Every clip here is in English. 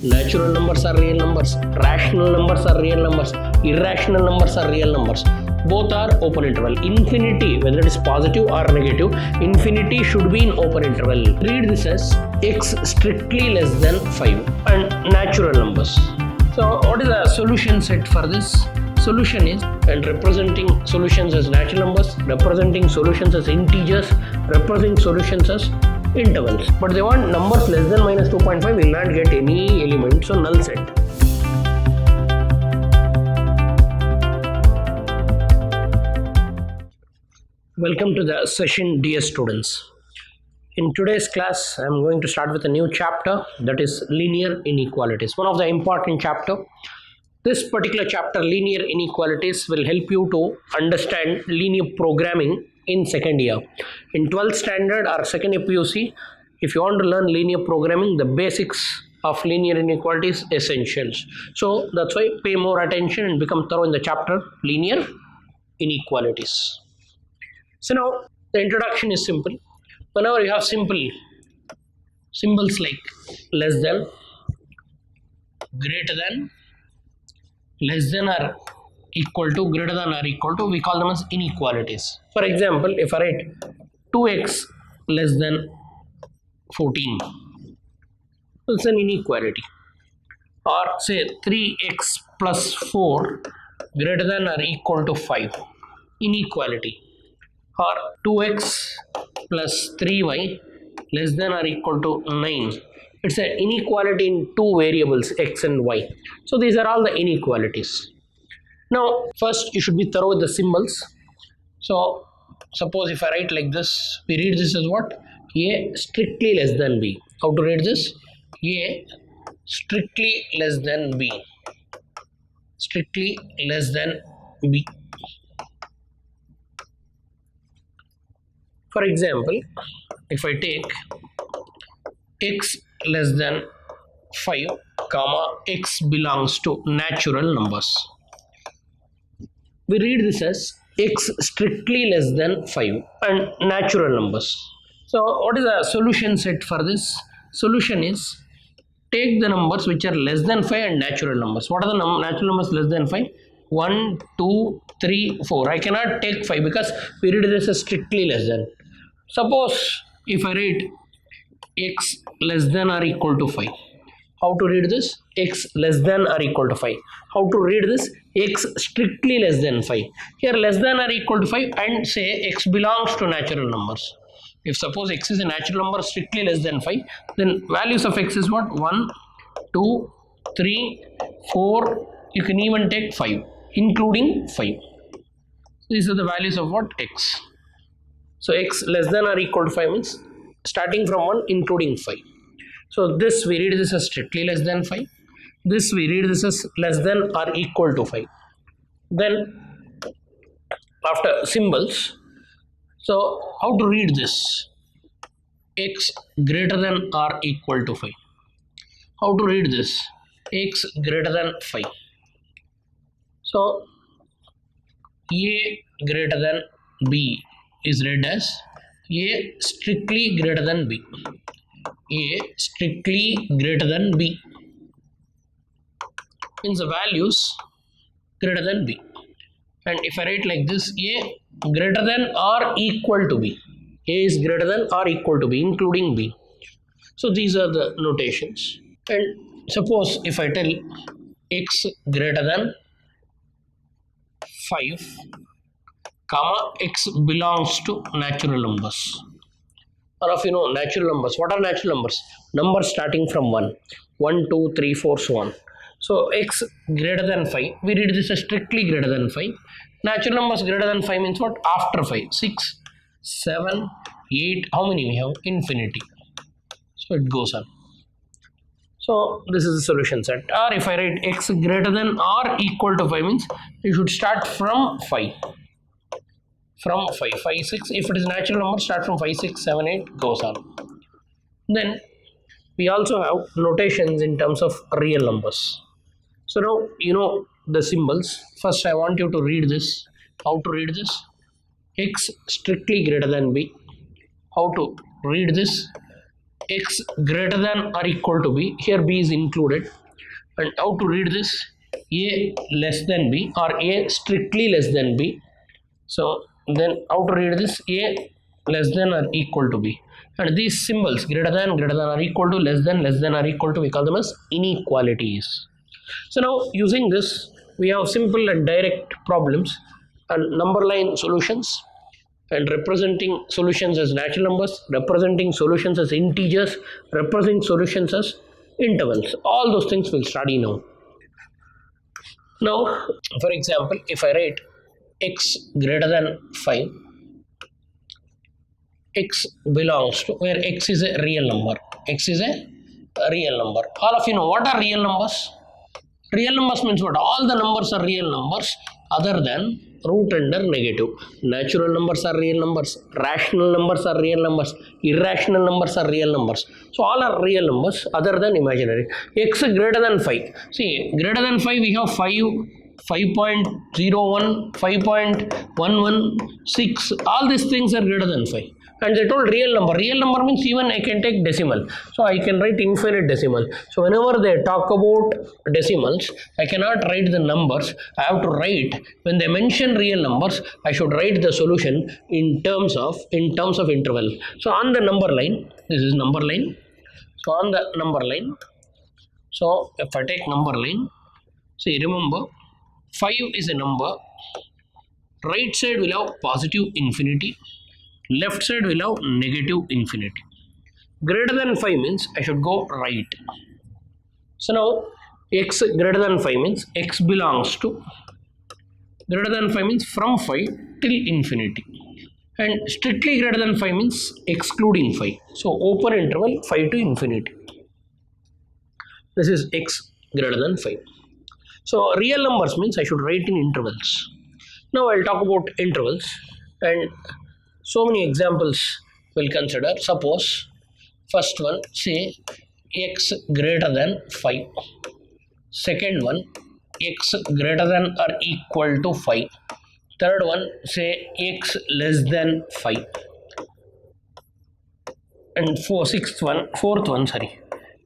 Natural numbers are real numbers. Rational numbers are real numbers. Irrational numbers are real numbers. Both are open interval. Infinity, whether it is positive or negative, infinity should be in open interval. Read this as x strictly less than 5 and natural numbers. So what is the solution set for this? Solution is, and representing solutions as natural numbers, representing solutions as integers, representing solutions as intervals. But they want numbers less than minus 2.5 will not get any element, so null set. Welcome to the session, dear students. In today's class, I am going to start with a new chapter, that is linear inequalities. One of the important chapter. This particular chapter, linear inequalities, will help you to understand linear programming in second year. In 12th standard or second year PUC, if you want to learn linear programming, the basics of linear inequalities essentials. So that's why pay more attention and become thorough in the chapter linear inequalities. So now the introduction is simple. Whenever you have simple symbols like less than, greater than, less than or equal to, greater than or equal to, we call them as inequalities. For example, if I write 2x less than 14, it's an inequality. Or say 3x plus 4 greater than or equal to 5, inequality. Or 2x plus 3y less than or equal to 9. It's an inequality in two variables, x and y. So these are all the inequalities. Now first you should be thorough with the symbols. So suppose if I write like this, we read this as what? A strictly less than b. How to read this? A strictly less than b. Strictly less than b. For example, if I take x less than 5 comma x belongs to natural numbers, we read this as x strictly less than 5 and natural numbers. So what is the solution set for this? Solution is, take the numbers which are less than 5 and natural numbers. What are the natural numbers less than 5? 1, 2, 3, 4. I cannot take 5 because we read this as strictly less than. Suppose if I read x less than or equal to 5. How to read this? X less than or equal to 5. How to read this? X strictly less than 5. Here less than or equal to 5 and say x belongs to natural numbers. If suppose x is a natural number strictly less than 5, then values of x is what? 1, 2, 3, 4, you can even take 5, including 5. These are the values of what? X. So x less than or equal to 5 means starting from 1 including 5. So this we read this as strictly less than 5. This we read this as less than or equal to 5. Then after symbols, so how to read this? X greater than or equal to 5. How to read this? X greater than 5. So A greater than B is read as A strictly greater than B. A strictly greater than B means the values greater than B. And if I write like this, A greater than or equal to B. A is greater than or equal to B, including B. So these are the notations. And suppose if I tell x greater than 5 comma x belongs to natural numbers. All of you know natural numbers. What are natural numbers? Numbers starting from 1. 1, 2, 3, 4, so on. So x greater than 5. We read this as strictly greater than 5. Natural numbers greater than 5 means what? After 5. 6, 7, 8. How many we have? Infinity. So it goes on. So this is the solution set. Or if I write x greater than or equal to 5 means you should start from 5. From 5, 5, 6. If it is natural number, start from 5, 6, 7, 8, goes on. Then we also have notations in terms of real numbers. So now you know the symbols. First I want you to read this. How to read this? X strictly greater than B. How to read this? x greater than or equal to b. Here b is included. And how to read this? A less than b or a strictly less than b. So then how to read this? A less than or equal to b. And these symbols greater than or equal to, less than or equal to, we call them as inequalities. So now using this, we have simple and direct problems and number line solutions, and representing solutions as natural numbers, representing solutions as integers, representing solutions as intervals. All those things we'll study now. Now, for example, if I write x greater than 5, x belongs to, where x is a real number. X is a real number. All of you know what are real numbers? Real numbers means what? All the numbers are real numbers other than root under negative. Natural numbers are real numbers. Rational numbers are real numbers. Irrational numbers are real numbers. So all are real numbers other than imaginary. X greater than 5. See, greater than 5 we have 5, 5.01, 5.116. All these things are greater than 5. And they told real number. Real number means even I can take decimal. So I can write infinite decimal. So whenever they talk about decimals, I cannot write the numbers. I have to write, when they mention real numbers, I should write the solution in terms of interval. So on the number line, this is number line. So on the number line, so if I take number line, see, remember 5 is a number. Right side will have positive infinity. Left side will have negative infinity. Greater than 5 means I should go right. So now x greater than 5 means x belongs to, greater than 5 means from 5 till infinity. And strictly greater than 5 means excluding 5. So open interval 5 to infinity. This is x greater than 5. So real numbers means I should write in intervals. Now I'll talk about intervals, and so many examples we'll consider. Suppose first one, say x greater than 5. Second one, x greater than or equal to 5. Third one, say x less than 5. And fourth one,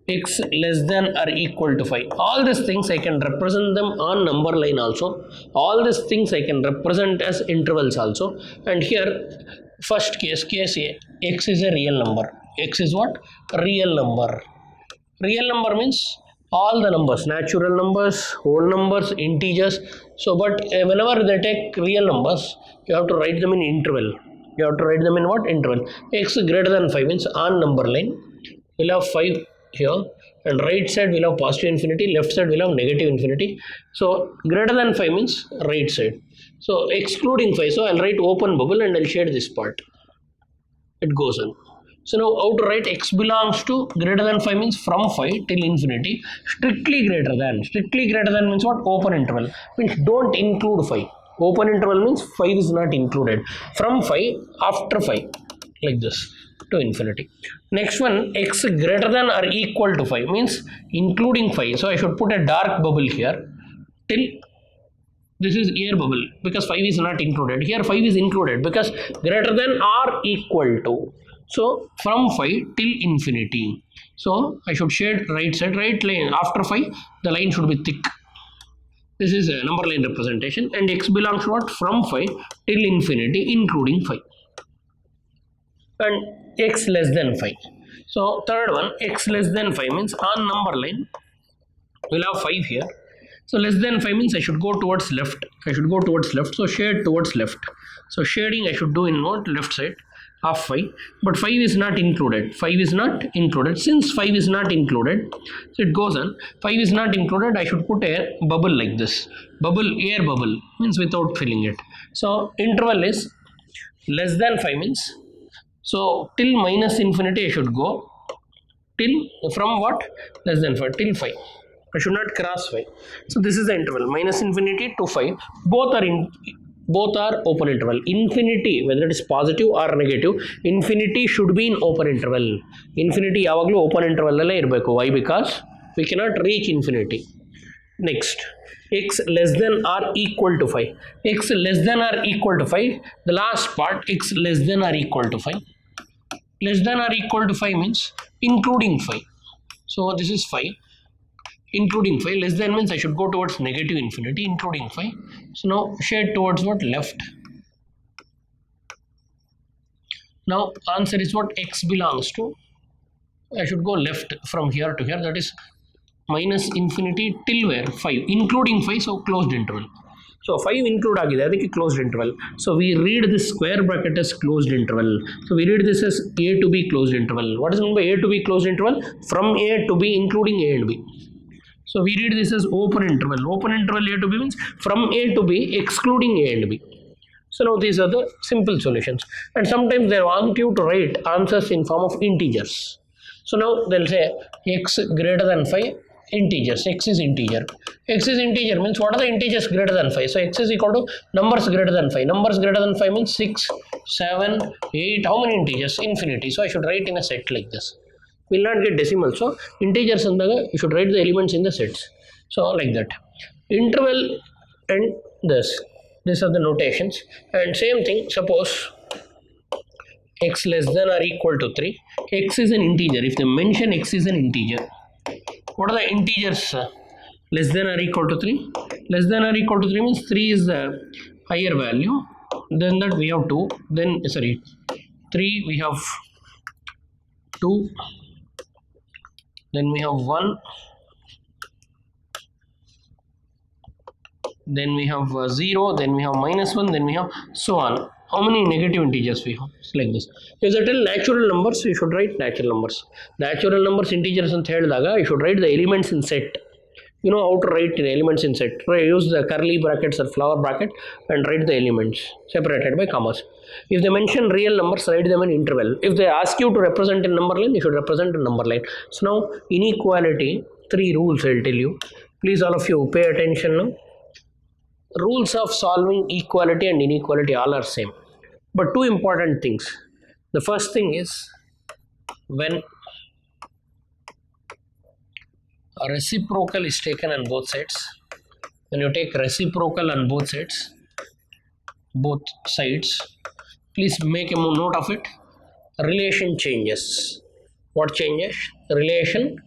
x less than or equal to 5. All these things I can represent them on number line also. All these things I can represent as intervals also. And here, first case A, x is a real number. X is what? Real number. Real number means all the numbers, natural numbers, whole numbers, integers. So, but whenever they take real numbers, you have to write them in interval. You have to write them in what? Interval. X greater than 5 means on number line, we'll have 5 here, and right side will have positive infinity, left side will have negative infinity. So greater than 5 means right side. So excluding 5, so I'll write open bubble and I'll shade this part. It goes on. So now how to write? X belongs to, greater than 5 means from 5 till infinity. Strictly greater than. Strictly greater than means what? Open interval. Means don't include 5. Open interval means 5 is not included. From 5, after 5, like this, to infinity. Next one, x greater than or equal to 5 means including 5. So I should put a dark bubble here till, this is air bubble, because 5 is not included. Here 5 is included because greater than or equal to. So from 5 till infinity. So I should shade right side, right line. After 5, the line should be thick. This is a number line representation, and x belongs to what? From 5 till infinity, including 5. And x less than 5. So third one, x less than 5 means on number line, we'll have 5 here. So less than 5 means I should go towards left. So shade towards left. So shading I should do in what? Left side of 5. But 5 is not included. Since 5 is not included, so it goes on. 5 is not included, I should put a bubble like this. Air bubble means without filling it. So interval is less than 5 means, so till minus infinity I should go, till, from what? Less than 5 till 5. I should not cross 5. So this is the interval, minus infinity to 5. Both are open interval. Infinity, whether it is positive or negative, infinity should be in open interval. Infinity yavaglu open interval alle irbeku. Why? Because we cannot reach infinity. Next, x less than or equal to 5. X less than or equal to 5. The last part, x less than or equal to 5. less than or equal to 5 means including 5. So this is 5 including 5. Less than means I should go towards negative infinity, including 5. So now shade towards what? Left. Now answer is what? X belongs to, I should go left from here to here, that is minus infinity till where? 5 including 5, so closed interval. So 5 include agide, adike closed interval. So we read this square bracket as closed interval. So we read this as A to B closed interval. What is meant by A to B closed interval? From A to B including A and B. So we read this as open interval. Open interval A to B means from A to B excluding A and B. So now these are the simple solutions. And sometimes they want you to write answers in form of integers. So now they'll say x greater than 5 integers. X is integer. X is integer means what are the integers greater than 5? So x is equal to numbers greater than 5. Numbers greater than 5 means 6, 7, 8. How many integers? Infinity. So I should write in a set like this. Will not get decimal. So integers andaga you should write the elements in the sets. So like that. Interval and this. These are the notations. And same thing, suppose x less than or equal to 3. X is an integer. If they mention x is an integer, what are the integers? Less than or equal to 3. Less than or equal to 3 means 3 is the higher value. Then that we have 2. Then 3 we have 2. Then we have 1. Then we have 0. Then we have minus 1. Then we have so on. How many negative integers we have? It's like this. If they tell natural numbers, you should write natural numbers. Natural numbers, integers and ಹೇಳಿದಾಗ you should write the elements in set. You know how to write in elements in set. Use the curly brackets or flower bracket and write the elements separated by commas. If they mention real numbers, write them in interval. If they ask you to represent in number line, you should represent in number line. So now inequality, 3 rules I'll tell you. Please all of you pay attention now. Rules of solving equality and inequality all are same. But 2 important things. The first thing is when a reciprocal is taken on both sides. When you take reciprocal on both sides, please make a note of it. Relation changes. What changes? Relation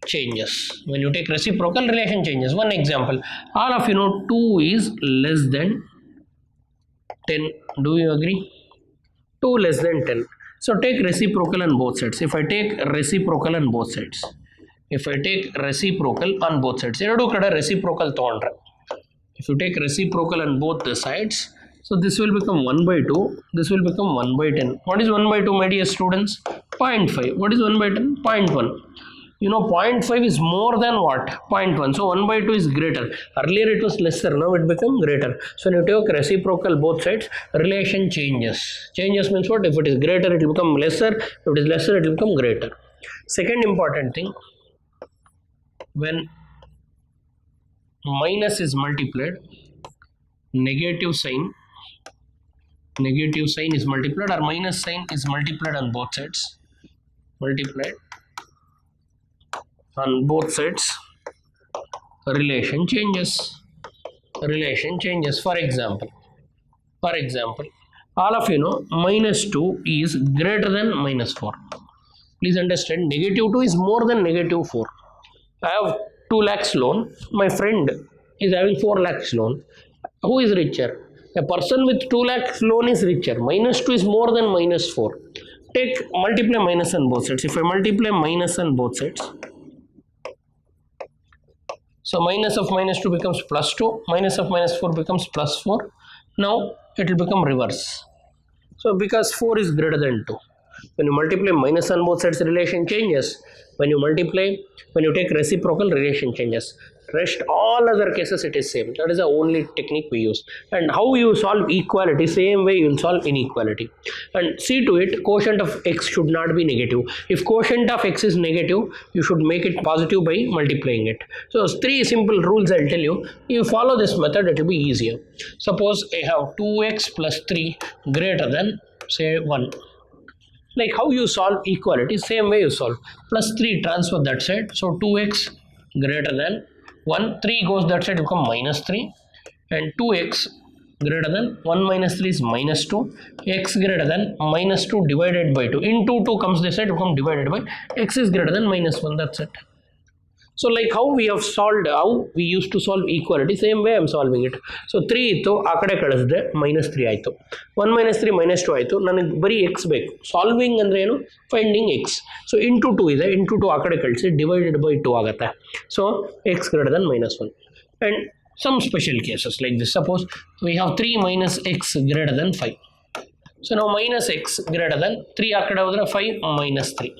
changes. When you take reciprocal, relation changes. One example. All of you know 2 is less than 10. Do you agree? 2 less than 10. So take reciprocal on both sides. If I take reciprocal on both sides. ಎರಡು ಕಡೆ reciprocal ತಗೊಂಡ್ರೆ. If you take reciprocal on both the sides, so this will become 1 by 2. This will become 1 by 10. What is 1 by 2, my dear students? 0.5. What is 1 by 10? 0.1. You know 0.5 is more than what? 0.1. So 1 by 2 is greater. Earlier it was lesser. Now it become greater. So when you take reciprocal both sides, relation changes. Changes means what? If it is greater, it will become lesser. If it is lesser, it will become greater. Second important thing. When minus is multiplied, negative sign is multiplied, or minus sign is multiplied on both sides. On both sides, relation changes. For example, all of you know minus 2 is greater than minus 4. Please understand, negative 2 is more than negative 4. I have 2 lakhs loan. My friend is having 4 lakhs loan. Who is richer? A person with 2 lakhs loan is richer. Minus 2 is more than minus 4. Multiply minus on both sides. If I multiply minus on both sides, so minus of minus 2 becomes plus 2. Minus of minus 4 becomes plus 4. Now it will become reverse. So because 4 is greater than 2. When you multiply minus on both sides, relation changes. When you take reciprocal, relation changes. Rest all other cases it is same. That is the only technique we use. And how you solve equality, same way you will solve inequality. And see to it, quotient of x should not be negative. If quotient of x is negative, you should make it positive by multiplying it. So 3 simple rules I will tell you. You follow this method, it will be easier. Suppose I have 2x plus 3 greater than say 1. Like how you solve equality, same way you solve. Plus 3 transfer that side. So 2x greater than 1. 3 goes that side, become minus 3. And 2x greater than 1 minus 3 is minus 2, x greater than minus 2 divided by 2. Into 2 comes this side, it becomes divided by x is greater than minus 1. That's it. So like how we have solved, how we used to solve equality, same way I am solving it. So 3 ಇತ್ತು, ಆ ಕಡೆ ಕಳಿಸಿದೆ minus 3 ಆಯಿತು. 1 minus 3 minus 2 ಆಯಿತು. ನನಗೆ ಬರೀ x ಬೇಕು. Solving ಅಂದರೆ ಏನು? Finding x. ಸೊ ಇಂಟು 2 ಇದೆ, ಇಂಟು 2 ಆ ಕಡೆ ಕಳಿಸಿ ಡಿವೈಡೆಡ್ ಬೈ 2 ಆಗುತ್ತೆ. So x greater than minus 1. And some special cases like this. Suppose we have 3 minus x greater than 5. So now minus x greater than 3 ಆ ಕಡೆ ಹೋದರೆ 5 minus 3.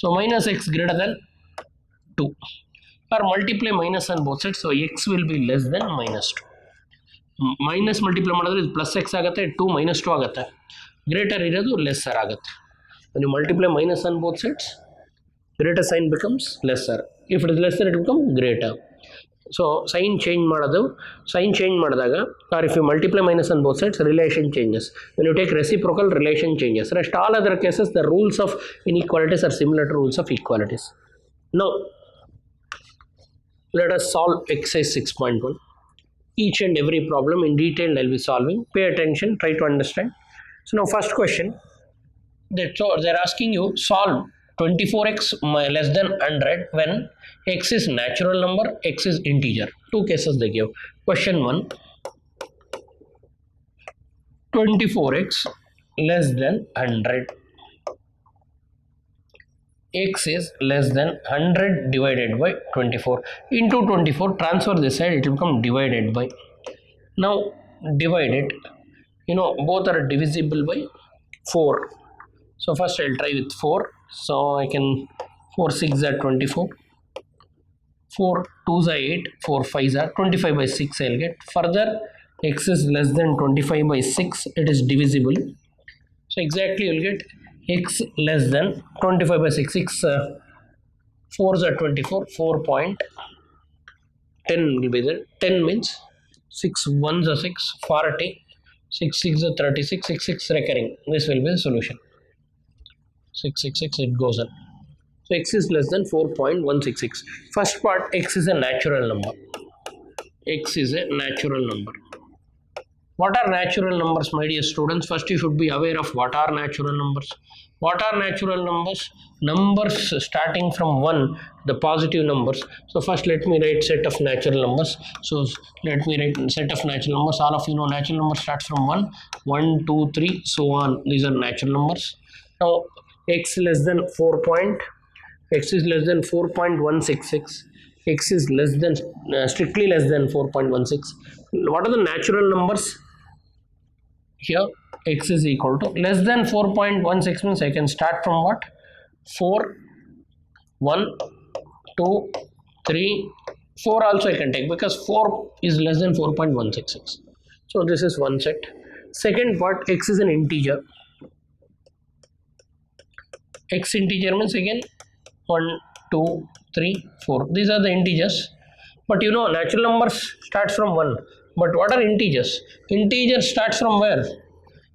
So minus x greater than 2. Or multiply minus on both sides, so x will be less than minus 2. Minus multiply ಮಾಡಿದ್ರೆ ಇದು plus x ಆಗುತ್ತೆ, 2 minus 2 ಆಗುತ್ತೆ. Greater ಇರೋದು lesser ಆಗುತ್ತೆ. When you multiply minus on both sides, greater sign becomes lesser. If it is lesser, it becomes greater. So sign change ಮಾಡಿದಾಗ, or if you multiply minus on both sides, relation changes. When you take reciprocal, relation changes. Rest all other cases, the rules of inequalities are similar to rules of equalities. Now let us solve exercise 6.1. Each and every problem in detail I will be solving. Pay attention, try to understand. So now first question, they're asking you solve 24x less than 100 when x is natural number, x is integer. Two cases they give. Question 1, 24x less than 100. X is less than 100 divided by 24. Into 24, transfer this side, it will become divided by. Now divide it. You know, both are divisible by 4. So first I'll try with 4. So I can 4 6 are 24. 4 2s are 8. 4 5s are 25 by 6 I'll get. Further, x is less than 25 by 6. It is divisible. So exactly you'll get x less than 25 by 6. 6 4s are 24. 4.10 will be there. 10 means 6 1s are 6, 40. 6 6 are 36. 6 6 recurring. This will be the solution. 6 6 6 it goes on. So x is less than 4.166. First part, x is a natural number. X is a natural number. What are natural numbers, my dear students? First you should be aware of what are natural numbers. What are natural numbers? Numbers starting from 1, the positive numbers. So first let me write set of natural numbers. So let me write set of natural numbers. All of you know natural numbers starts from 1, 1, 2, 3, so on. These are natural numbers. Now x less than 4. X is less than 4.166. X is less than strictly less than 4.16. What are the natural numbers? Here x is equal to less than 4.16 means I can start from what? 4, 1, 2, 3, 4 also I can take because 4 is less than 4.166. So this is one set. Second part, x is an integer. X integer means again 1, 2, 3, 4. These are the integers. But you know natural numbers starts from 1. But what are integers? Integer starts from where?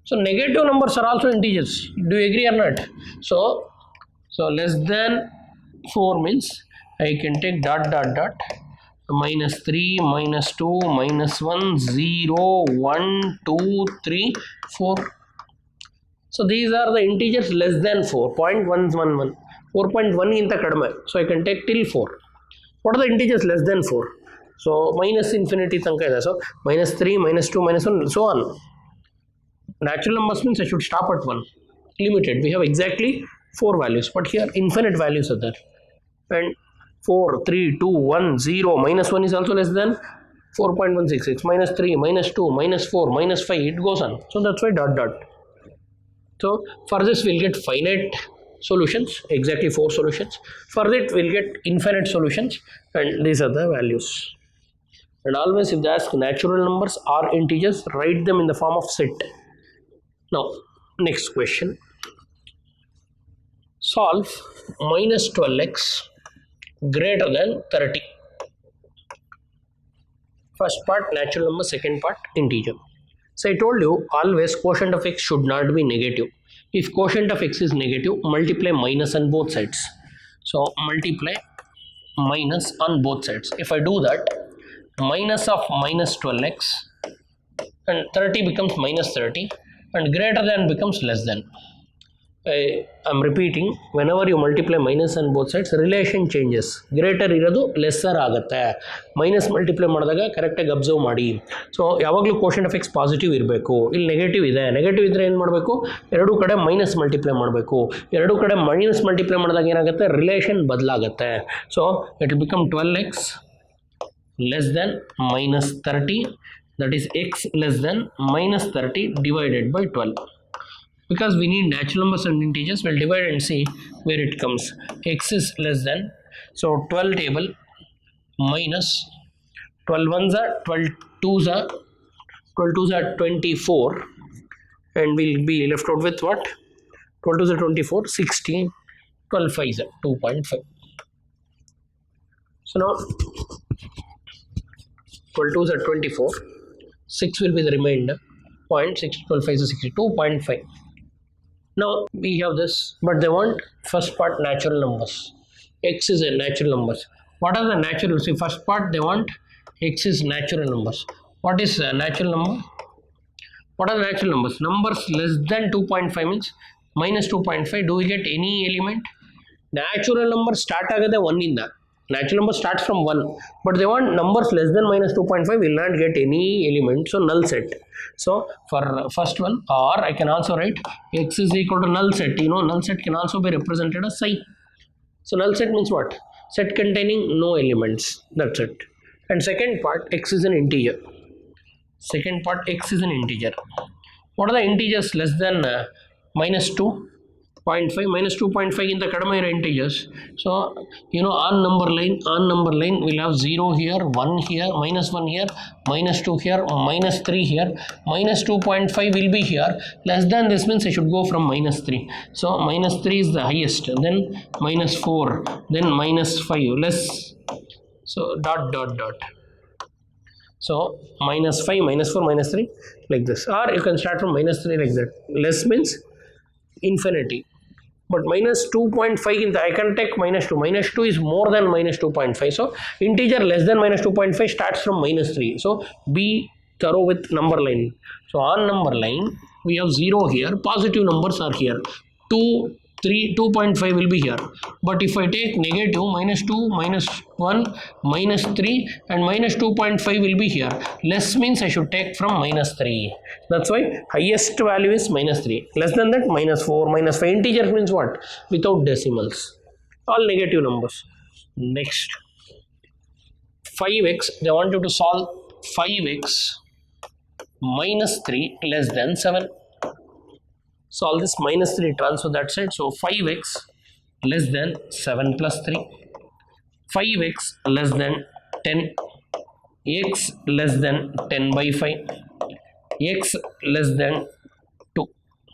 So negative numbers are also integers. Do you agree or not? So less than 4 means I can take dot dot dot minus 3, minus 2, minus 1, 0, 1, 2, 3, 4. So these are the integers less than 4. 0.111. 4.1 ಗಿಂತ ಕಡಿಮೆ. So I can take till 4. What are the integers less than 4? So minus infinity ತನಕ ಇದೆ. So minus 3, minus 2, minus 1, so on. Natural numbers means I should stop at 1. Limited. We have exactly 4 values. But here infinite values are there. And 4, 3, 2, 1, 0, minus 1 is also less than 4.166. Minus 3, minus 2, minus 4, minus 5. It goes on. So that's why dot dot. So for this we'll get finite solutions, exactly 4 solutions. For that we'll get infinite solutions, and these are the values. And always if they ask natural numbers or integers, write them in the form of set. Now next question, solve minus 12x greater than 30. First part natural number, second part integer. So I told you always quotient of x should not be negative. If quotient of x is negative, multiply minus on both sides. So multiply minus on both sides. If I do that, minus of minus 12x and 30 becomes minus 30, and greater than becomes less than. I'm repeating, whenever you multiply minus on both sides, relation changes. Greater ಇರೋದು lesser ಆಗುತ್ತೆ. Minus multiply ಮಾಡಿದಾಗ ಕರೆಕ್ಟಾಗಿ observe ಮಾಡಿ. So ಯಾವಾಗಲೂ quotient of X positive ಇರಬೇಕು. ಇಲ್ಲಿ negative ಇದೆ. Negative ಇದ್ದರೆ ಏನು ಮಾಡಬೇಕು? ಎರಡೂ ಕಡೆ ಮೈನಸ್ ಮಲ್ಟಿಪ್ಲೈ ಮಾಡಬೇಕು. ಎರಡೂ ಕಡೆ ಮೈನಸ್ ಮಲ್ಟಿಪ್ಲೈ ಮಾಡಿದಾಗ ಏನಾಗುತ್ತೆ? ರಿಲೇಷನ್ ಬದಲಾಗುತ್ತೆ. So it will become 12x less than minus 30, that is x less than minus 30 divided by 12. Because we need natural numbers and integers, we'll divide and see where it comes. X is less than, so 12 table minus 12 ones are 12 twos are 24, and we'll be left out with what? 12 twos are 24, 16, 12 fives are 2.5. So now 12 twos are 24, 6 will be the remainder, 0.6, 12 fives are 62.5. Now we have this, but they want first part natural numbers. X is a natural numbers. What are the natural? See, first part they want x is natural numbers. What is a natural number? What are the natural numbers? Numbers less than 2.5 means minus 2.5. Do we get any element? Natural number start agade 1 in that. Natural number starts from 1, but they want numbers less than minus 2.5 will not get any element, so null set. So for first one, or I can also write x is equal to null set. You know, null set can also be represented as psi. So null set means what? Set containing no elements, that's it. And second part, x is an integer. Second part, x is an integer. What are the integers less than minus 2.5? Minus 2.5 in the kadama integers. So you know, on number line we'll have 0 here, 1 here, minus 1 here, minus 2 here, minus 3 here, minus 2.5 will be here. Less than this means I should go from minus 3. So minus 3 is the highest, then minus 4, then minus 5, less. So dot. So minus 5, minus 4, minus 3 like this, or you can start from minus 3 like that. Less means infinity, but minus 2.5 in the, I can take minus 2. Minus 2 is more than minus 2.5. So integer less than minus 2.5 starts from minus 3. So be thorough with number line. So on number line we have 0 here, positive numbers are here, 2, 3, 2.5 will be here. But if I take negative, minus 2, minus 1, minus 3 and minus 2.5 will be here. Less means I should take from minus 3. That's why highest value is minus 3. Less than that, minus 4, minus 5. Integer means what? Without decimals. All negative numbers. Next, 5x. They want you to solve 5x minus 3 less than 7. Solve this minus 3, transfer that side. So 5x less than 7 plus 3. 5x less than 10. X less than 10 by 5. X less than 2.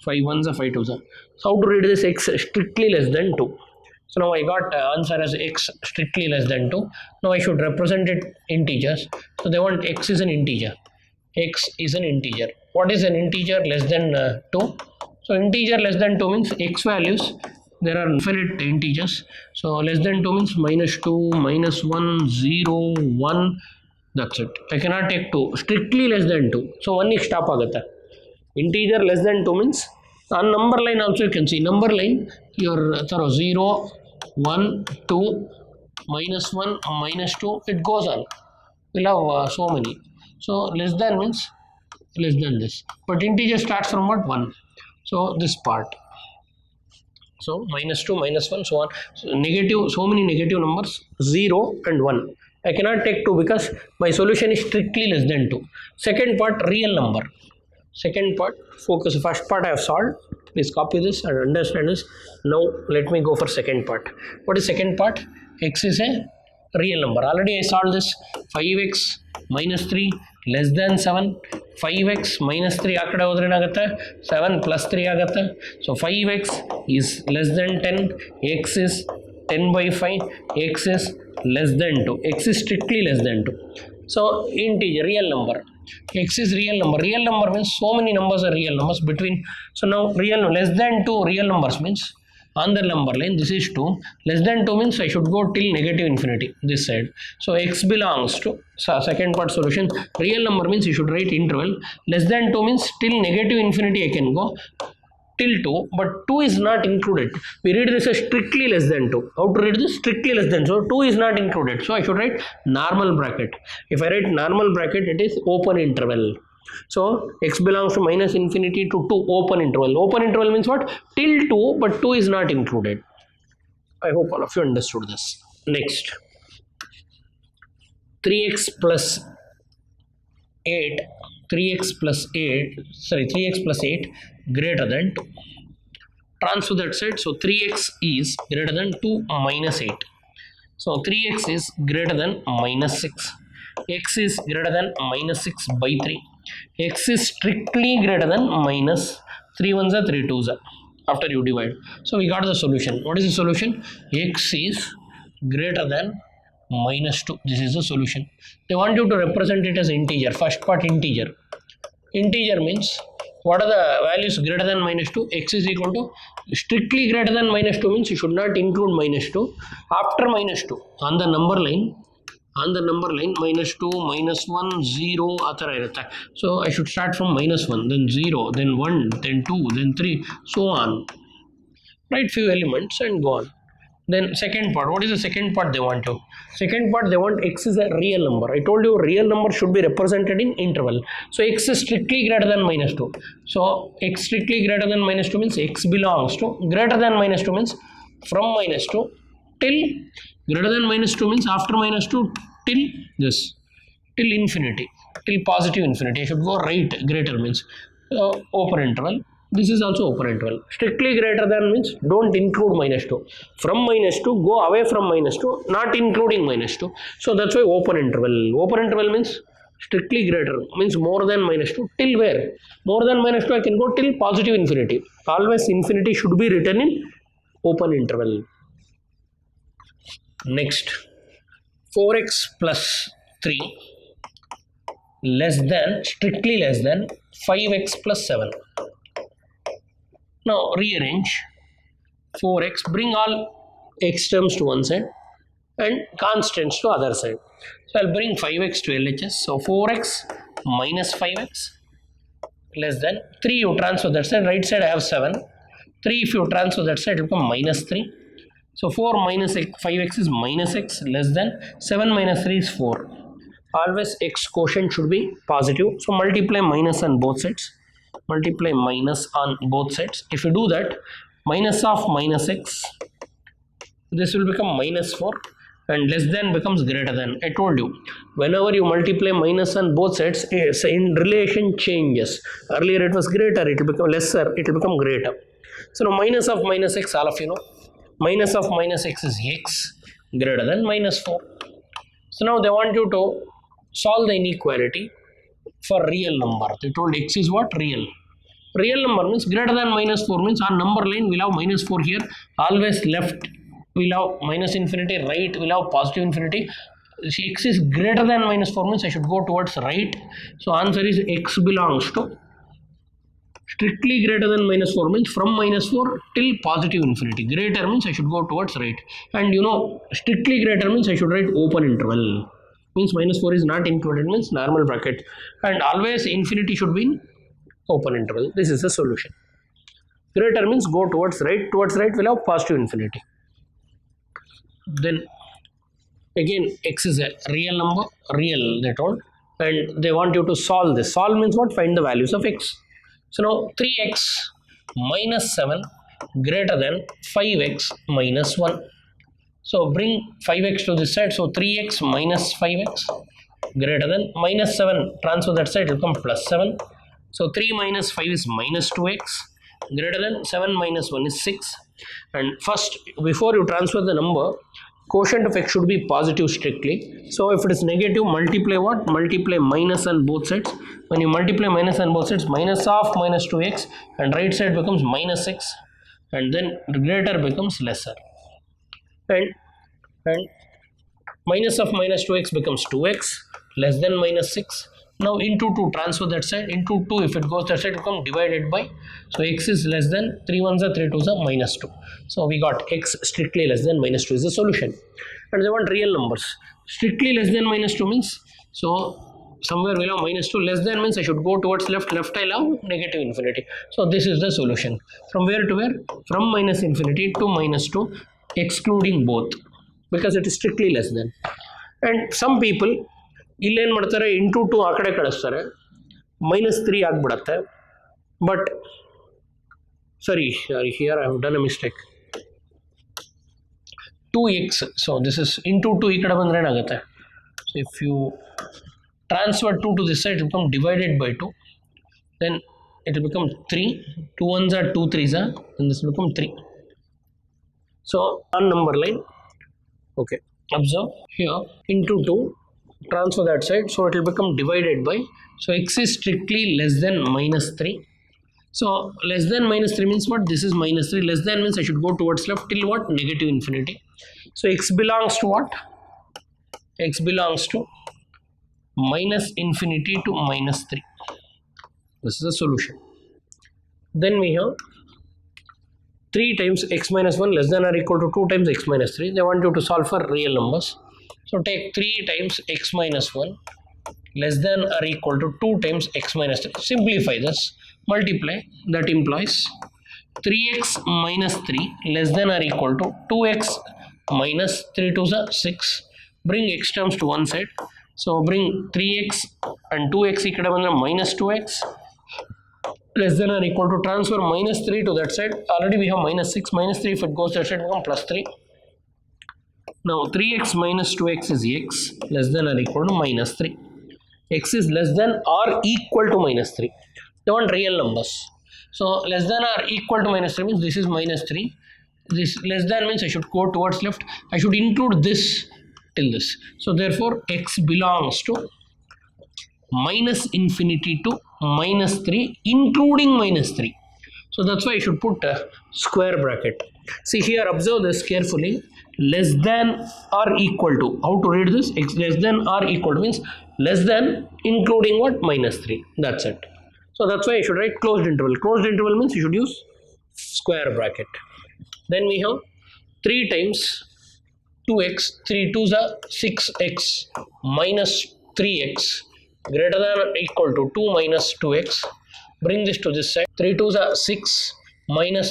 5 ones are 5 twos are. So how to read this? X strictly less than 2. So now I got answer as x strictly less than 2. Now I should represent it integers. So they want x is an integer. X is an integer. What is an integer less than 2? So integer less than 2 means x values, there are infinite integers. So less than 2 means minus 2, minus 1, 0, 1, that's it. I cannot take 2. Strictly less than 2. So 1 is stop agata. Integer less than 2 means on number line also you can see. Number line, your 0, 1, 2, minus 1, minus 2, it goes on. We'll have so many. So less than means less than this. But integer starts from what? 1. So this part, so minus 2, minus 1, so on. So negative, so many negative numbers, 0 and 1. I cannot take 2 because my solution is strictly less than 2. Second part, real number. Second part, focus. First part I have solved. Please copy this and understand this. Now let me go for second part. What is second part? X is a real number. Already I solved this. 5x minus 3 less than 7. 5x minus 3 ಆ ಕಡೆ ಹೋದ್ರೆ ಏನಾಗುತ್ತೆ? 7 plus 3 ಆಗುತ್ತೆ. So 5x is less than 10. X is 10 by 5. X is less than 2. X is strictly less than 2. So integer, real number. X is real number. Real number means so many numbers are real numbers between. So now real less than 2 real numbers means On the number line, this is 2. Less than 2 means I should go till negative infinity, this side. So x belongs to, second part solution, real number means you should write interval. Less than 2 means till negative infinity I can go till 2, but 2 is not included. We read this as strictly less than 2. How to read this? Strictly less than. So 2 is not included. So I should write normal bracket. If I write normal bracket, it is open interval. So x belongs to minus infinity to 2, open interval. Open interval means what? Till 2, but 2 is not included. I hope all of you understood this. Next, 3x plus 8 greater than 2. Transfer that side. So 3x is greater than 2 minus 8. So 3x is greater than minus 6. X is greater than minus 6 by 3. X is strictly greater than minus 3 ones are 3 twos are after you divide. So we got the solution. What is the solution? X is greater than minus 2. This is the solution. They want you to represent it as integer. First part integer. Integer means what are the values greater than minus 2? X is equal to strictly greater than minus 2 means you should not include minus 2. After minus 2 on the number line minus 2 minus 1 0 ಆತರ ಇರುತ್ತೆ. So I should start from minus 1, then 0, then 1, then 2, then 3, so on. Write few elements and go on. Then second part, what is the second part they want you? Second part they want x is a real number. I told you real number should be represented in interval. So x is strictly greater than minus 2. So x strictly greater than minus 2 means x belongs to greater than minus 2 means from minus 2 till greater than minus 2 means after minus 2 till this, till infinity, till positive infinity. I should go right. Greater means open interval. This is also open interval. Strictly greater than means don't include minus 2. From minus 2 go away from minus 2, not including minus 2. So that's why open interval. Open interval means strictly greater means more than minus 2 till where? More than minus 2 I can go till positive infinity. Always infinity should be written in open interval. Next, 4x plus 3 less than, strictly less than 5x plus 7. Now rearrange 4x, bring all x terms to one side and constants to other side. So I'll bring 5x to LHS. So 4x minus 5x less than 3, you transfer that side, right side I have 7. 3 if you transfer that side it will become minus 3. So 4 minus 5x is minus x less than 7 minus 3 is 4. Always x quotient should be positive. So multiply minus on both sides. Multiply minus on both sides. If you do that, minus of minus x, this will become minus 4 and less than becomes greater than. I told you, whenever you multiply minus on both sides, in relation changes. Earlier it was greater, it will become lesser, it will become greater. So now minus of minus x, all of you know, minus of minus x is x greater than minus 4. So now they want you to solve the inequality for real number. They told x is what? Real. Real number means greater than minus 4 means on number line we'll have minus 4 here. Always left we'll have minus infinity, right we'll have positive infinity. X is greater than minus 4 means I should go towards right. So answer is x belongs to strictly greater than minus 4 means from minus 4 till positive infinity. Greater means I should go towards right. And you know, strictly greater means I should write open interval. Means minus 4 is not included means normal bracket. And always infinity should be in open interval. This is the solution. Greater means go towards right. Towards right will have positive infinity. Then again x is a real number, real they told, and they want you to solve this. Solve means what? Find the values of x. So now 3x minus 7 greater than 5x minus 1. So bring 5x to this side. So 3x minus 5x greater than minus 7. Transfer that side, it will become plus 7. So 3 minus 5 is minus 2x greater than 7 minus 1 is 6. And first, before you transfer the number, quotient of x should be positive strictly. So if it is negative, multiply what? Multiply minus on both sides. When you multiply minus on both sides, minus of minus 2x and right side becomes minus 6 and then greater becomes lesser. And minus of minus 2x becomes 2x less than minus 6 Now into 2 transfer that side, into 2 if it goes that side it become divided by, so x is less than 3 ones are 3 twos are minus 2. So we got x strictly less than minus 2 is the solution. And they want real numbers. Strictly less than minus 2 means, so somewhere we'll have minus 2, less than means I should go towards left, left I'll have negative infinity. So this is the solution. From where to where? From minus infinity to minus 2, excluding both, because it is strictly less than. And some people ಇಲ್ಲೇನು ಮಾಡ್ತಾರೆ, into 2 ಆ ಕಡೆ ಕಳಿಸ್ತಾರೆ, -3 ಆಗಿಬಿಡತ್ತೆ. But sorry, here I have done a mistake. 2x, so this is into 2 ಈ ಕಡೆ ಬಂದರೆ ಏನಾಗುತ್ತೆ? So if you transfer 2 to this side, it will become divided by 2, then it will become 3, 2 ones are 2 3s are, and this will become 3. So on number line, okay, observe here, into 2 transfer that side, so it will become divided by, so x is strictly less than -3. So less than -3 means what? This is -3, less than means I should go towards left till what? Negative infinity. So x belongs to what? X belongs to minus infinity to -3. This is the solution. Then we have 3 times x minus 1 less than or equal to 2 times x minus 3. They want you to solve for real numbers. So take 3 times x minus 1 less than or equal to 2 times x minus 3. Simplify this. Multiply. That implies 3x minus 3 less than or equal to 2x minus 3 to the 6. Bring x terms to one side. So bring 3x and 2x equal to minus 2x less than or equal to, transfer minus 3 to that side. Already we have minus 6. Minus 3 if it goes that side become plus 3. Now 3x minus 2x is x less than or equal to minus 3. X is less than or equal to minus 3. They want real numbers. So less than or equal to minus 3 means this is minus 3. This less than means I should go towards left. I should include this till this. So therefore x belongs to minus infinity to minus 3 including minus 3. So that's why I should put a square bracket. See here, observe this carefully. Less than or equal to, how to read this? X less than or equal to means less than including what? Minus 3. That's it. So that's why I should write closed interval. Closed interval means you should use square bracket. Then we have 3 times 2x, 3 2s are 6x minus 3x greater than or equal to 2 minus 2x. Bring this to this side. 3 2s are 6 minus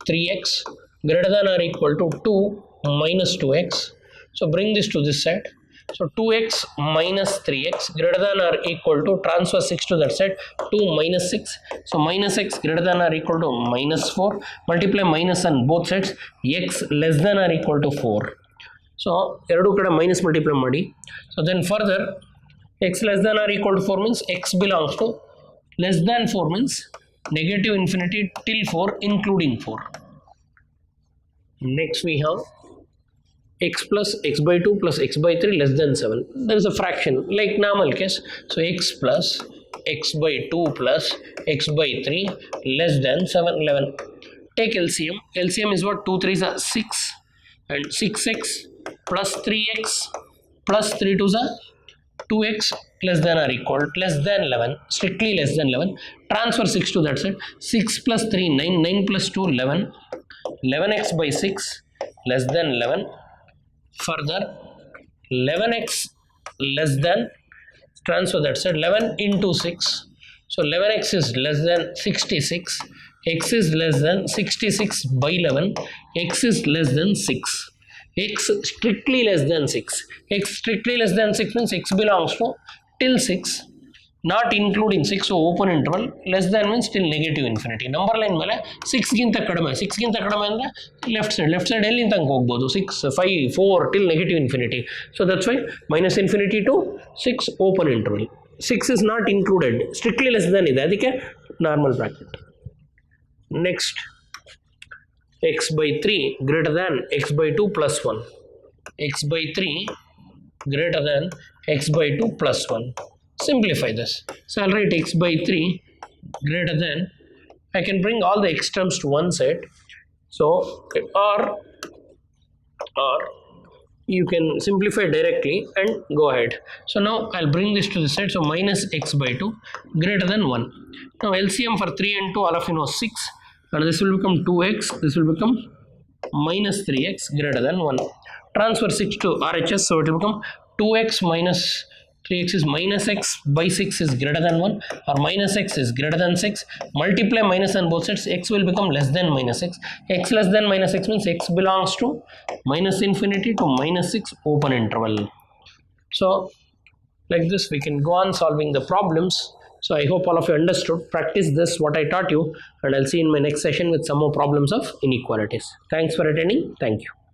3x greater than or equal to 2 minus 2x. So bring this to this side. So 2x minus 3x greater than or equal to, transfer 6 to that side, 2 minus 6. So minus x greater than or equal to minus 4. Multiply minus on both sides. X less than or equal to 4. So eradu kada minus multiply ಮಾಡಿ. So then further x less than or equal to 4 means x belongs to, less than 4 means negative infinity till 4 including 4. Next we have x plus x by 2 plus x by 3 less than 7. There is a fraction like normal case. So x plus x by 2 plus x by 3 less than 7 11. Take LCM. LCM is what? 2 3s are 6 and 6x plus 3x plus 3 2s are 2x less than or equal less than 11, strictly less than 11. Transfer 6 to that side. 6 plus 3 9, 9 plus 2 11, 11x by 6 less than 11. Further 11x less than, transfer that side, 11 into 6. So 11x is less than 66. X is less than 66 by 11. X is less than 6. X strictly less than 6. X strictly less than 6 means x belongs to till 6, not including 6. So open interval. Less than means till negative infinity. Number line ಮೇಲೆ 6 ಗಿಂತ ಕಡಿಮೆ, 6 ಗಿಂತ ಕಡಿಮೆ ಅಂದರೆ left side ಎಲ್ಲಿ ತನಕ ಹೋಗ್ಬೋದು? 6 5 4 till negative infinity. So that's why minus infinity to 6 open interval. 6 is not included, strictly less than ಇದೆ, ಅದಕ್ಕೆ normal bracket. Next, x by 3 greater than x by 2 plus 1. X by 3 greater than x by 2 plus 1. Simplify this. So I'll write x by 3 greater than, I can bring all the x terms to one side. So or you can simplify directly and go ahead. So now I'll bring this to the side. So minus x by 2 greater than 1. Now LCM for 3 and 2, all of you know 6, and this will become 2x, this will become minus 3x greater than 1. Transfer 6 to RHS, so it will become 2x minus 3x is minus x by 6 is greater than 1, or minus x is greater than 6. Multiply minus on both sides, x will become less than minus x. X less than minus x means x belongs to minus infinity to minus 6 open interval. So like this we can go on solving the problems. So I hope all of you understood. Practice this what I taught you, and I'll see you in my next session with some more problems of inequalities. Thanks for attending. Thank you.